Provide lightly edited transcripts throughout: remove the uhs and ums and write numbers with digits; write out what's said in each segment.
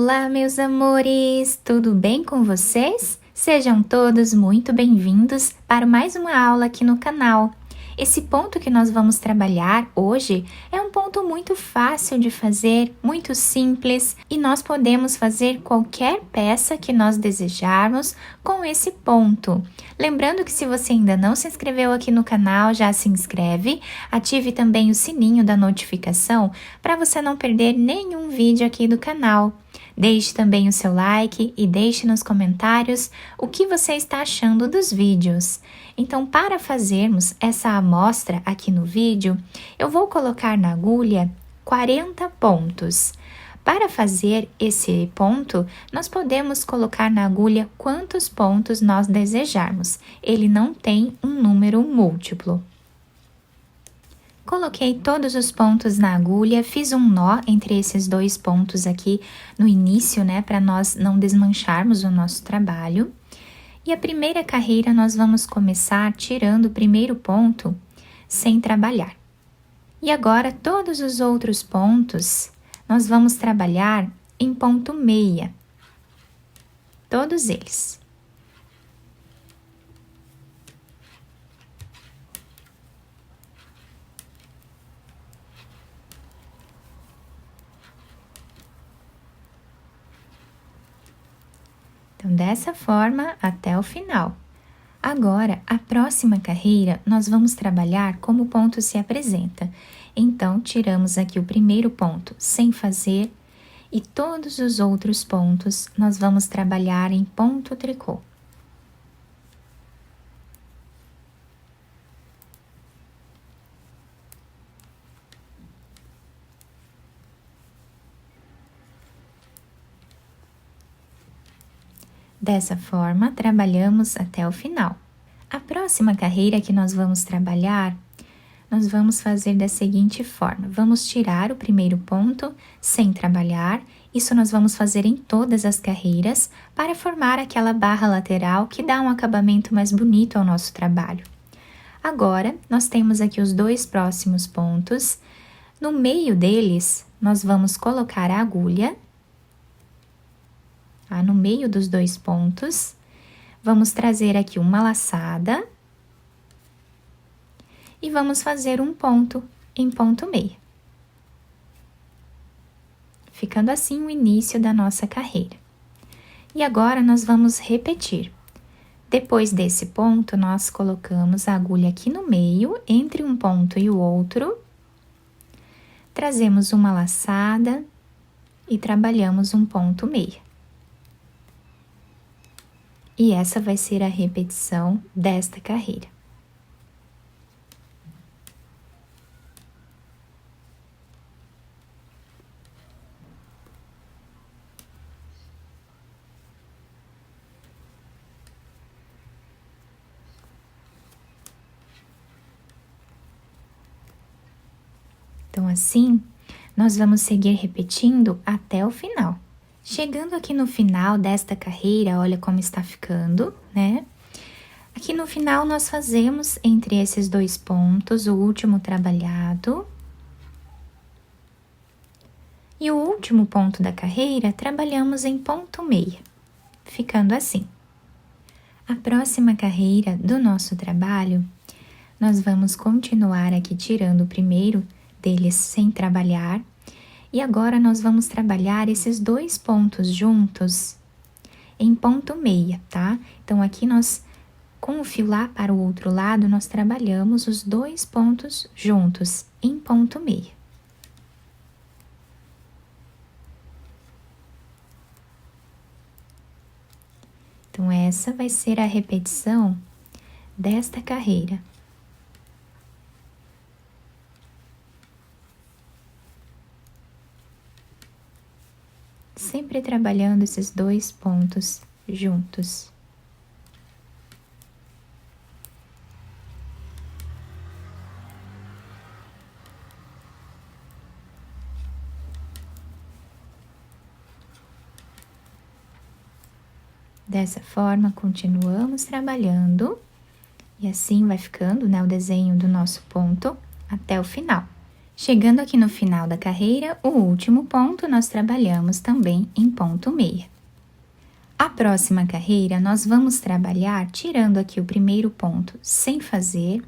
Olá, meus amores! Tudo bem com vocês? Sejam todos muito bem-vindos para mais uma aula aqui no canal. Esse ponto que nós vamos trabalhar hoje é um ponto muito fácil de fazer, muito simples, e nós podemos fazer qualquer peça que nós desejarmos com esse ponto. Lembrando que se você ainda não se inscreveu aqui no canal, já se inscreve, ative também o sininho da notificação para você não perder nenhum vídeo aqui do canal. Deixe também o seu like e deixe nos comentários o que você está achando dos vídeos. Então, para fazermos essa amostra aqui no vídeo, eu vou colocar na agulha 40 pontos. Para fazer esse ponto, nós podemos colocar na agulha quantos pontos nós desejarmos. Ele não tem um número múltiplo. Coloquei todos os pontos na agulha, fiz um nó entre esses dois pontos aqui no início, né, para nós não desmancharmos o nosso trabalho. E a primeira carreira nós vamos começar tirando o primeiro ponto sem trabalhar. E agora todos os outros pontos nós vamos trabalhar em ponto meia, todos eles. Então, dessa forma, até o final. Agora, a próxima carreira, nós vamos trabalhar como o ponto se apresenta. Então, tiramos aqui o primeiro ponto sem fazer e todos os outros pontos nós vamos trabalhar em ponto tricô. Dessa forma, trabalhamos até o final. A próxima carreira que nós vamos trabalhar, nós vamos fazer da seguinte forma. Vamos tirar o primeiro ponto sem trabalhar. Isso nós vamos fazer em todas as carreiras para formar aquela barra lateral que dá um acabamento mais bonito ao nosso trabalho. Agora, nós temos aqui os dois próximos pontos. No meio deles, nós vamos colocar a agulha. No meio dos dois pontos, vamos trazer aqui uma laçada e vamos fazer um ponto em ponto meia, ficando assim o início da nossa carreira. E agora nós vamos repetir. Depois desse ponto, nós colocamos a agulha aqui no meio, entre um ponto e o outro, trazemos uma laçada e trabalhamos um ponto meia. E essa vai ser a repetição desta carreira. Então, assim, nós vamos seguir repetindo até o final. Chegando aqui no final desta carreira, olha como está ficando, né? Aqui no final, nós fazemos entre esses dois pontos o último trabalhado. E o último ponto da carreira, trabalhamos em ponto meia, ficando assim. A próxima carreira do nosso trabalho, nós vamos continuar aqui tirando o primeiro deles sem trabalhar. E agora, nós vamos trabalhar esses dois pontos juntos em ponto meia, tá? Então, aqui nós, com o fio lá para o outro lado, nós trabalhamos os dois pontos juntos em ponto meia. Então, essa vai ser a repetição desta carreira. Sempre trabalhando esses dois pontos juntos. Dessa forma, continuamos trabalhando e assim vai ficando, né, o desenho do nosso ponto até o final. Chegando aqui no final da carreira, o último ponto nós trabalhamos também em ponto meia. A próxima carreira nós vamos trabalhar tirando aqui o primeiro ponto sem fazer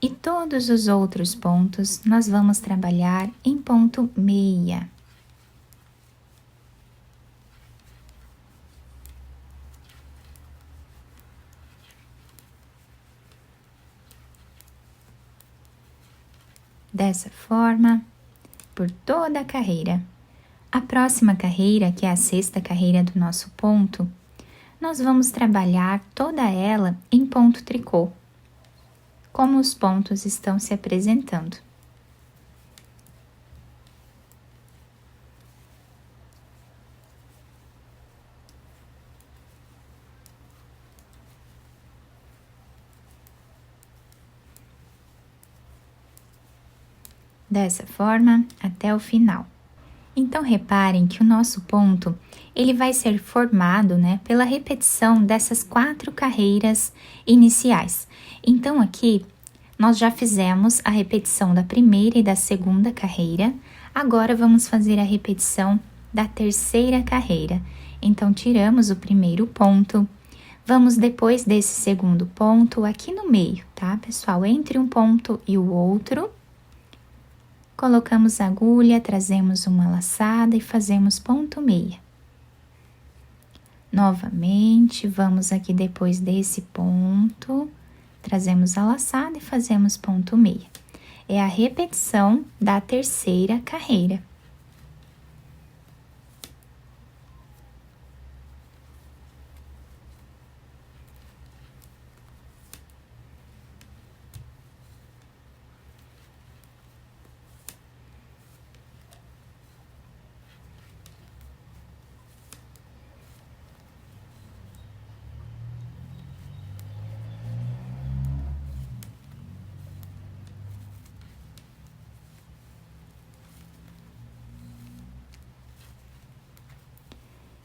e todos os outros pontos nós vamos trabalhar em ponto meia. Dessa forma, por toda a carreira. A próxima carreira, que é a sexta carreira do nosso ponto, nós vamos trabalhar toda ela em ponto tricô, como os pontos estão se apresentando. Dessa forma, até o final. Então, reparem que o nosso ponto, ele vai ser formado, né, pela repetição dessas 4 carreiras iniciais. Então, aqui, nós já fizemos a repetição da primeira e da segunda carreira, agora vamos fazer a repetição da terceira carreira. Então, tiramos o primeiro ponto, vamos depois desse segundo ponto aqui no meio, tá, pessoal? Entre um ponto e o outro, colocamos a agulha, trazemos uma laçada e fazemos ponto meia. Novamente, vamos aqui depois desse ponto, trazemos a laçada e fazemos ponto meia. É a repetição da terceira carreira.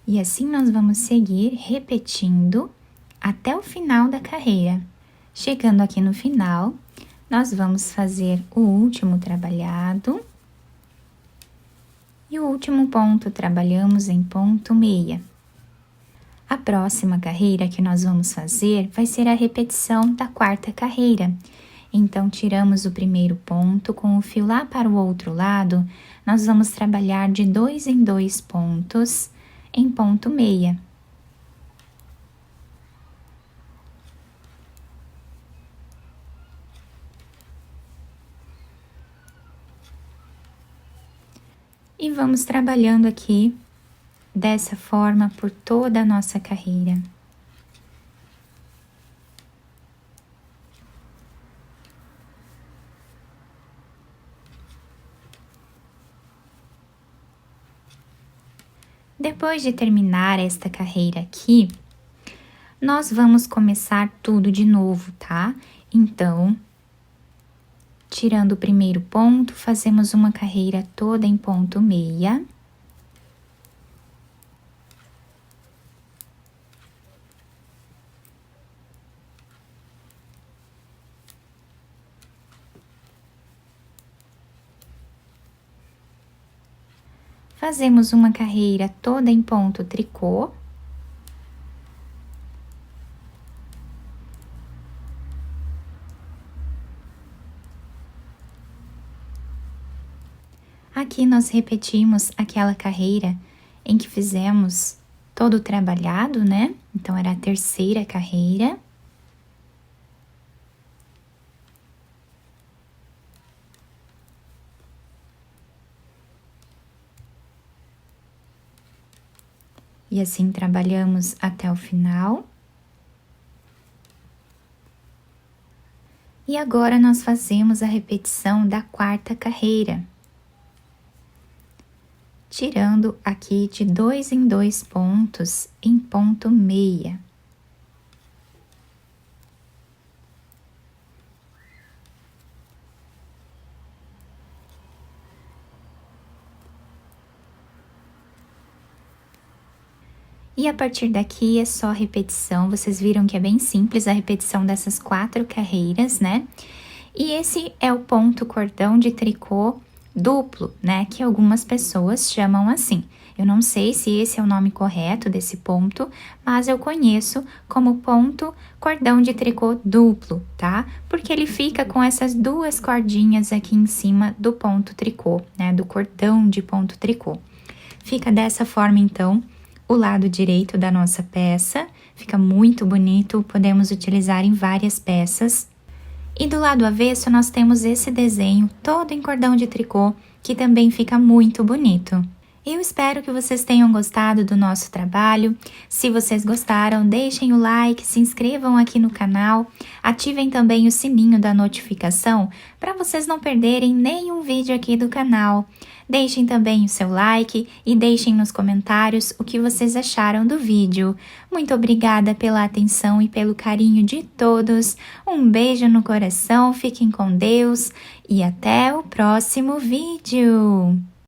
E assim nós vamos seguir repetindo até o final da carreira. Chegando aqui no final, nós vamos fazer o último trabalhado. E o último ponto trabalhamos em ponto meia. A próxima carreira que nós vamos fazer vai ser a repetição da quarta carreira. Então, tiramos o primeiro ponto, com o fio lá para o outro lado, nós vamos trabalhar de 2 em 2 pontos em ponto meia. E vamos trabalhando aqui dessa forma por toda a nossa carreira. Depois de terminar esta carreira aqui, nós vamos começar tudo de novo, tá? Então, tirando o primeiro ponto, fazemos uma carreira toda em ponto meia. Fazemos uma carreira toda em ponto tricô. Aqui nós repetimos aquela carreira em que fizemos todo o trabalhado, né? Então, era a terceira carreira. E assim trabalhamos até o final. E agora nós fazemos a repetição da quarta carreira, tirando aqui de 2 em 2 pontos em ponto meia. E a partir daqui é só repetição, vocês viram que é bem simples a repetição dessas 4 carreiras, né? E esse é o ponto cordão de tricô duplo, né, que algumas pessoas chamam assim. Eu não sei se esse é o nome correto desse ponto, mas eu conheço como ponto cordão de tricô duplo, tá? Porque ele fica com essas duas cordinhas aqui em cima do ponto tricô, né, do cordão de ponto tricô. Fica dessa forma, então, o lado direito da nossa peça, fica muito bonito, podemos utilizar em várias peças. E do lado avesso nós temos esse desenho todo em cordão de tricô, que também fica muito bonito. Eu espero que vocês tenham gostado do nosso trabalho. Se vocês gostaram, deixem o like, se inscrevam aqui no canal, ativem também o sininho da notificação para vocês não perderem nenhum vídeo aqui do canal. Deixem também o seu like e deixem nos comentários o que vocês acharam do vídeo. Muito obrigada pela atenção e pelo carinho de todos. Um beijo no coração, fiquem com Deus e até o próximo vídeo!